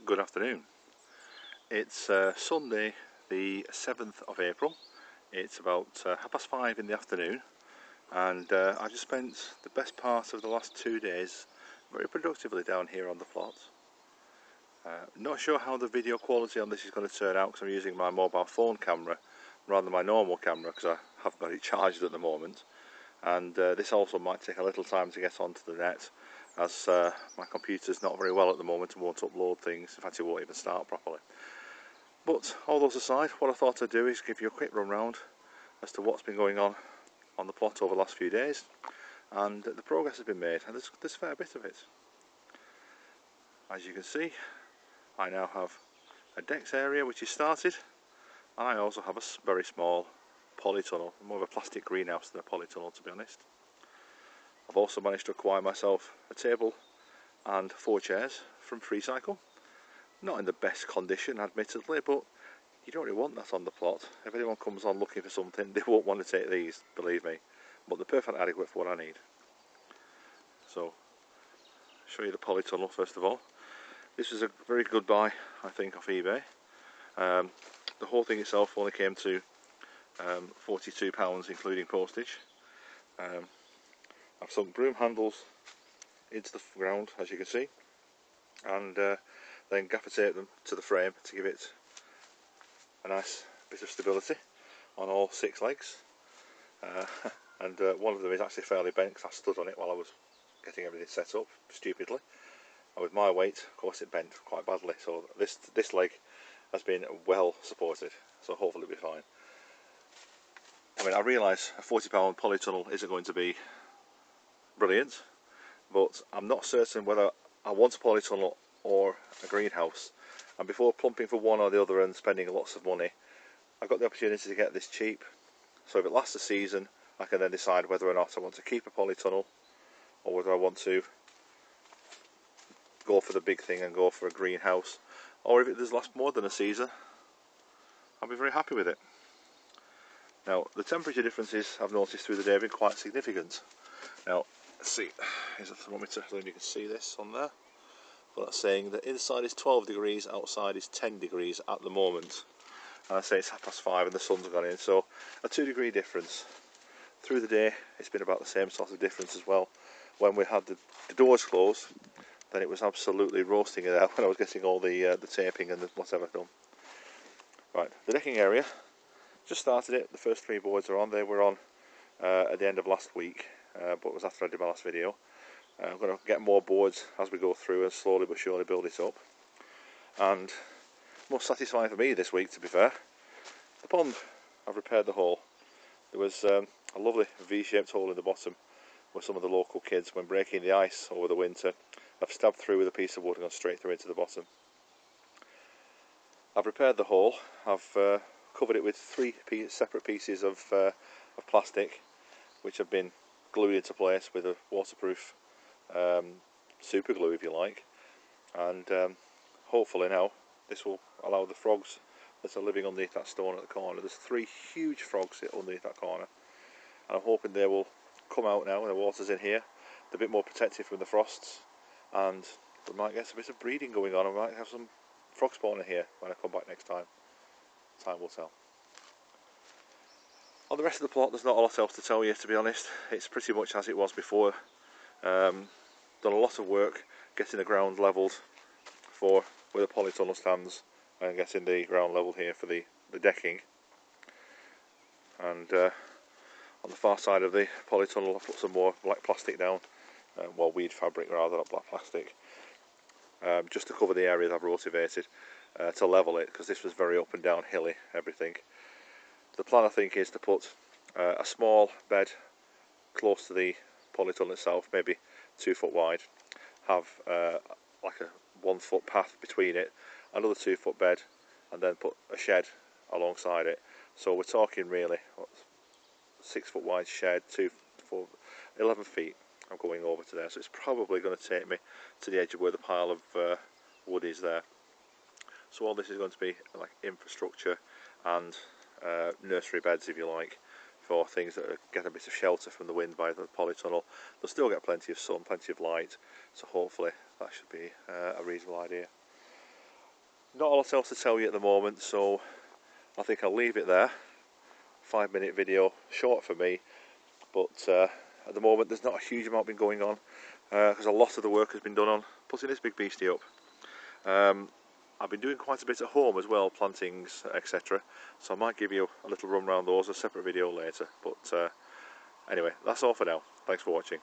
Good afternoon. It's Sunday the 7th of April. It's about 5:30 in the afternoon, and I just spent the best part of the last 2 days very productively down here on the plot. Not sure how the video quality on this is going to turn out because I'm using my mobile phone camera rather than my normal camera because I haven't got it charged at the moment, and this also might take a little time to get onto the net as my computer's not very well at the moment and won't upload things. In fact, it won't even start properly. But all those aside, what I thought I'd do is give you a quick run round as to what's been going on the plot over the last few days, and the progress has been made, and there's a fair bit of it. As you can see, I now have a decks area which is started, and I also have a very small polytunnel, more of a plastic greenhouse than a polytunnel, to be honest. I've also managed to acquire myself a table and 4 chairs from Freecycle. Not in the best condition, admittedly, but you don't really want that on the plot. If anyone comes on looking for something, they won't want to take these, believe me. But they're perfectly adequate for what I need. So, I'll show you the polytunnel first of all. This was a very good buy, I think, off eBay. The whole thing itself only came to £42, including postage. I've sunk broom handles into the ground, as you can see, and then gaffer tape them to the frame to give it a nice bit of stability on all 6 legs. And one of them is actually fairly bent because I stood on it while I was getting everything set up, stupidly. And with my weight, of course, it bent quite badly. So this leg has been well supported, so hopefully it'll be fine. I mean, I realise a £40 polytunnel isn't going to be brilliant, but I'm not certain whether I want a polytunnel or a greenhouse, and before plumping for one or the other and spending lots of money, I've got the opportunity to get this cheap. So if it lasts a season, I can then decide whether or not I want to keep a polytunnel or whether I want to go for the big thing and go for a greenhouse, or if it does last more than a season, I'll be very happy with it. Now, the temperature differences I've noticed through the day have been quite significant. Now, let's see, here's a thermometer, so you can see this on there. But that's saying that inside is 12 degrees, outside is 10 degrees at the moment. And I say it's 5:30 and the sun's gone in, so a 2-degree difference. Through the day, it's been about the same sort of difference as well. When we had the doors closed, then it was absolutely roasting it out when I was getting all the taping and the whatever done. Right, the decking area, just started it. The first 3 boards are on. They were on at the end of last week, but it was after I did my last video. I'm going to get more boards as we go through and slowly but surely build it up. And most satisfying for me this week, to be fair, the pond. I've repaired the hole. There was a lovely V-shaped hole in the bottom where some of the local kids, when breaking the ice over the winter, have stabbed through with a piece of wood and gone straight through into the bottom. I've repaired the hole. I've covered it with 3 separate pieces of plastic, which have been glued into place with a waterproof super glue, if you like, and hopefully now this will allow the frogs that are living underneath that stone at the corner. There's 3 huge frogs underneath that corner, and I'm hoping they will come out now when the water's in here. They're a bit more protected from the frosts, and we might get a bit of breeding going on. I might have some frog spawning here when I come back next time. Time will tell. On the rest of the plot, there's not a lot else to tell you, to be honest. It's pretty much as it was before. Done a lot of work getting the ground levelled for where the polytunnel stands and getting the ground level here for the decking. And on the far side of the polytunnel, I put some more black plastic down, well, weed fabric rather, not black plastic, just to cover the area that I've rotivated to level it, because this was very up and down hilly, everything. The plan, I think, is to put a small bed close to the polytunnel itself, maybe 2 foot wide, have like a 1 foot path between it, another 2 foot bed, and then put a shed alongside it. So we're talking really 6 foot wide shed, 11 feet I'm going over to there, so it's probably going to take me to the edge of where the pile of wood is there. So all this is going to be like infrastructure and nursery beds, if you like, for things that get a bit of shelter from the wind by the polytunnel. They'll still get plenty of sun, plenty of light, so hopefully that should be a reasonable idea. Not a lot else to tell you at the moment, so I think I'll leave it there. 5-minute video, short for me, but at the moment there's not a huge amount been going on because a lot of the work has been done on putting this big beastie up. I've been doing quite a bit at home as well, plantings, etc. So I might give you a little run around those, a separate video later. But anyway, that's all for now. Thanks for watching.